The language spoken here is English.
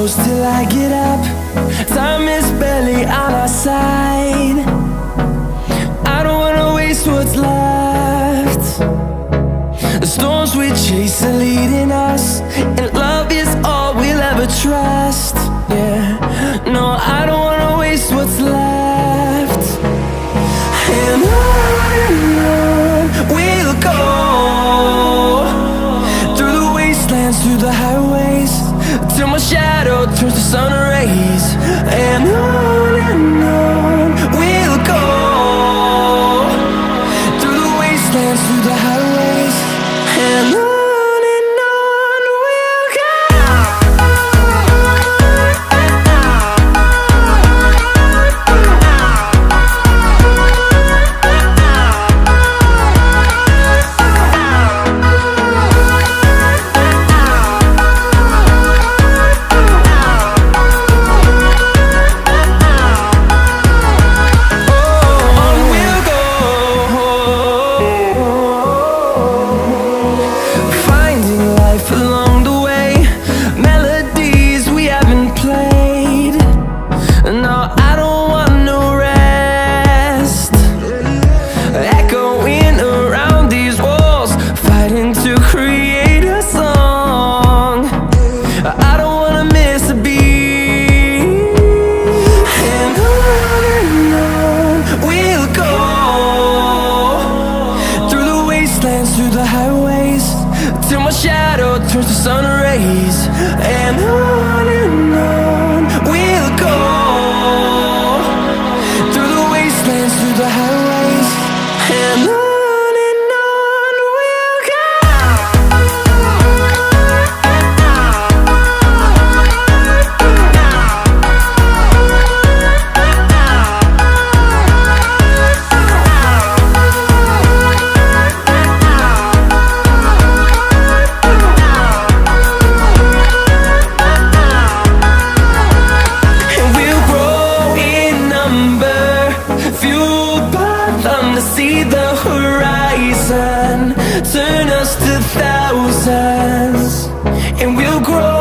close till I get up. Time is barely on our side. I don't wanna waste what's left. The storms we chase are leading us, and love is all we'll ever trust. Yeah, no, I don't wanna waste what's left. And on we'll go, through the wastelands, through the highways, till my shadow turns to sun rays. And on we'll go, through the wastelands, through the highways, and on. Along the way, melodies we haven't played. No, I don't want no rest. Echoing around these walls, fighting to create a song. I don't wanna miss a beat. And on we'll go, through the wastelands, through the highways, till my shadow turns to sun rays. And on we'll go, through the wastelands, through the highways, and on. See the horizon turn us to thousands, and we'll grow